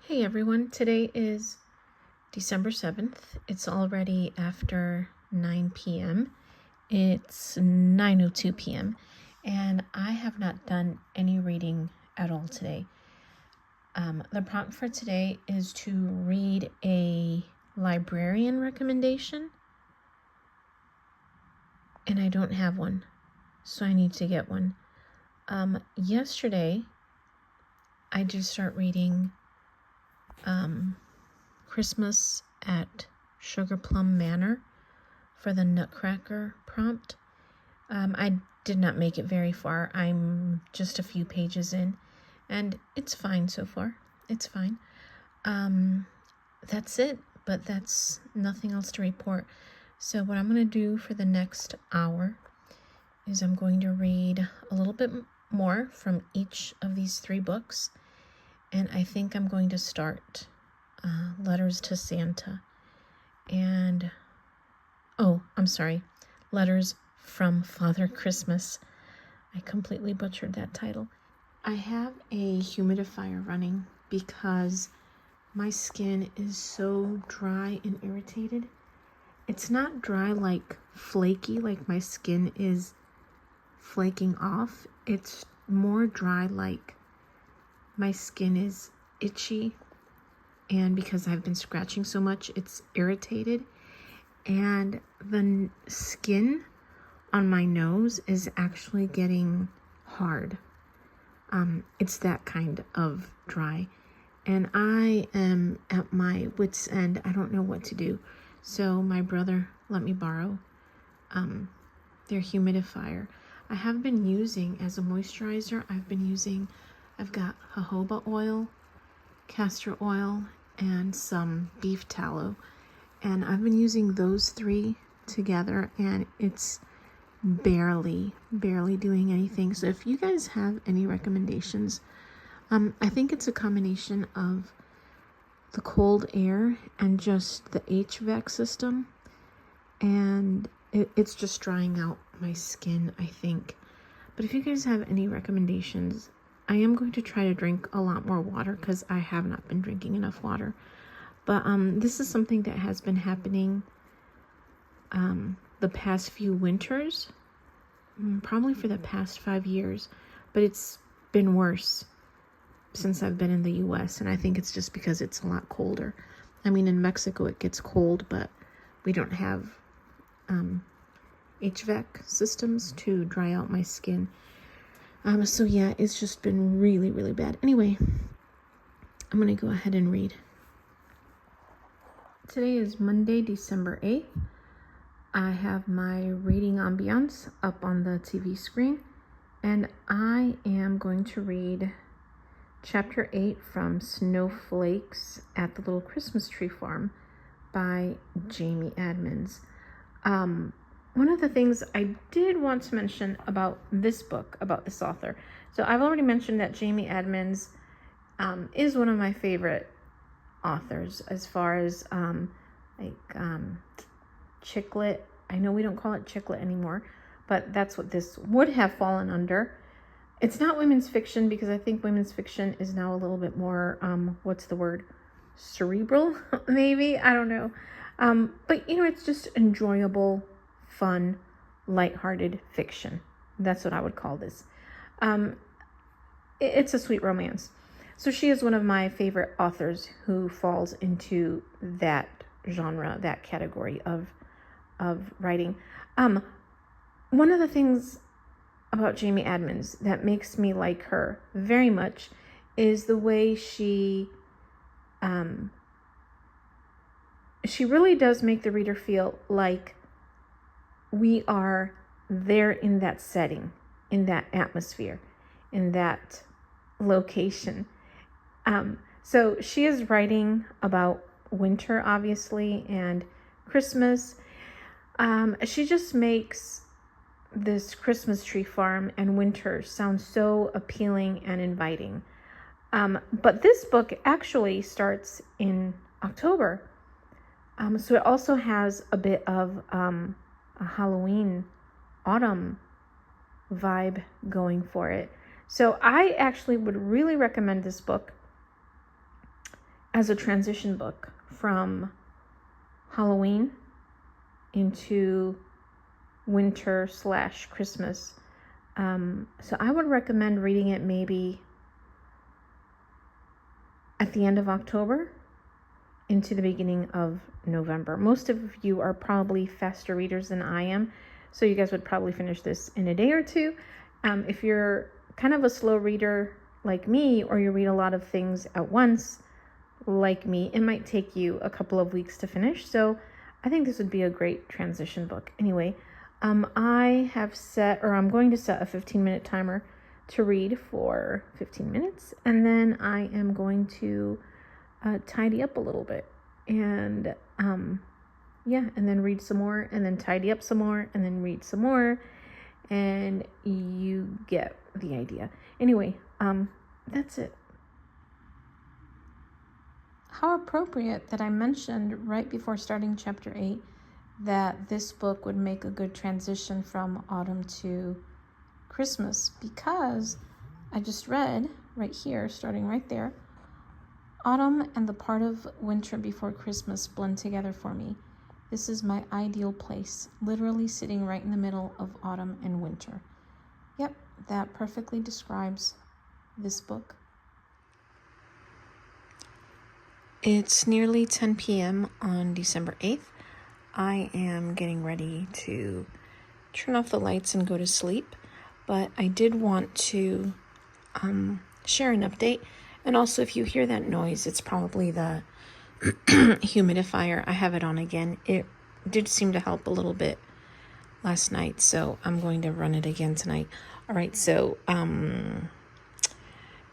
Hey everyone, today is December 7th. It's already after 9 p.m. It's 9:02 p.m. and I have not done any reading at all today. The prompt for today is to read a librarian recommendation, and I don't have one, so I need to get one. Yesterday, I did start reading Christmas at Sugar Plum Manor for the Nutcracker prompt. I did not make it very far. I'm just a few pages in, and it's fine so far. It's fine. That's it, but that's nothing else to report. So what I'm going to do for the next hour is I'm going to read a little bit more from each of these three books, and I think I'm going to start Letters to Santa and Letters from Father Christmas. I completely butchered that title. I have a humidifier running because my skin is so dry and irritated. It's not dry like flaky, like my skin is flaking off. It's more dry like my skin is itchy, and because I've been scratching so much, it's irritated. And the skin on my nose is actually getting hard. It's that kind of dry. And I am at my wit's end. I don't know what to do. So my brother let me borrow their humidifier. I have been using, as a moisturizer, I've got jojoba oil, castor oil, and some beef tallow. And I've been using those three together, and it's barely doing anything. So if you guys have any recommendations, I think it's a combination of the cold air and just the HVAC system, and it's just drying out my skin, I think. But if you guys have any recommendations, I am going to try to drink a lot more water because I have not been drinking enough water. But this is something that has been happening the past few winters, probably for the past 5 years, but it's been worse since I've been in the US, and I think it's just because it's a lot colder. I mean, in Mexico it gets cold, but we don't have HVAC systems to dry out my skin. So yeah, it's just been really bad. Anyway, I'm gonna go ahead and read. Today is Monday, December 8th. I have my reading ambiance up on the TV screen, and I am going to read Chapter 8 from Snowflakes at the Little Christmas Tree Farm by Jamie Admons. One of the things I did want to mention about this book, about this author. So I've already mentioned that Jamie Admons is one of my favorite authors as far as chick lit. I know we don't call it chick lit anymore, but that's what this would have fallen under. It's not women's fiction because I think women's fiction is now a little bit more, cerebral, maybe? I don't know. But, it's just enjoyable, fun, lighthearted fiction. That's what I would call this. It's a sweet romance. So she is one of my favorite authors who falls into that genre, that category of writing. One of the things about Jamie Admons that makes me like her very much is the way she really does make the reader feel like we are there in that setting, in that atmosphere, in that location. So she is writing about winter, obviously, and Christmas. She just makes this Christmas tree farm and winter sound so appealing and inviting. But this book actually starts in October. So it also has a bit of a Halloween autumn vibe going for it. So I actually would really recommend this book. as a transition book from Halloween into winter/Christmas. So I would recommend reading it maybe at the end of October into the beginning of November. Most of you are probably faster readers than I am, so you guys would probably finish this in a day or two. If you're kind of a slow reader like me, or you read a lot of things at once like me, it might take you a couple of weeks to finish. So I think this would be a great transition book. Anyway, I'm going to set a 15-minute timer to read for 15 minutes, and then I am going to tidy up a little bit, and and then read some more, and then tidy up some more, and then read some more, and you get the idea. Anyway, that's it. How appropriate that I mentioned right before starting chapter 8 that this book would make a good transition from autumn to Christmas, because I just read right here, starting right there, autumn and the part of winter before Christmas blend together for me. This is my ideal place, literally sitting right in the middle of autumn and winter. Yep, that perfectly describes this book. It's nearly 10 p.m. on December 8th. I am getting ready to turn off the lights and go to sleep, but I did want to share an update. And also, if you hear that noise, it's probably the humidifier. I have it on again. It did seem to help a little bit last night, so I'm going to run it again tonight. All right, so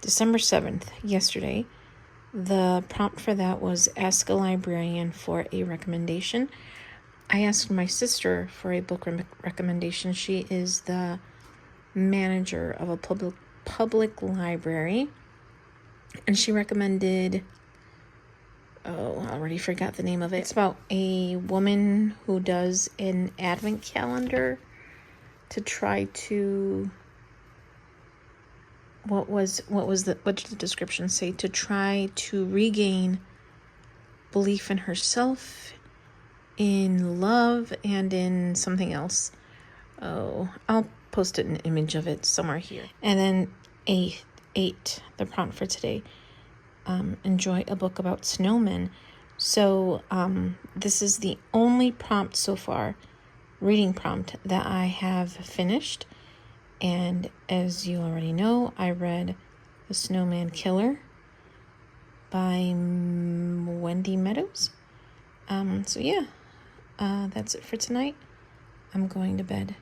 December 7th, yesterday, the prompt for that was ask a librarian for a recommendation. I asked my sister for a book recommendation. She is the manager of a public library, and she recommended, I already forgot the name of it. It's about a woman who does an advent calendar to try to, what did the description say? To try to regain belief in herself, in love, and in something else. I'll post an image of it somewhere here. And then 8, the prompt for today, enjoy a book about snowmen. So this is the only prompt so far, reading prompt, that I have finished. And as you already know, I read The Snowman Killer by Wendy Meadows. So yeah, that's it for tonight. I'm going to bed.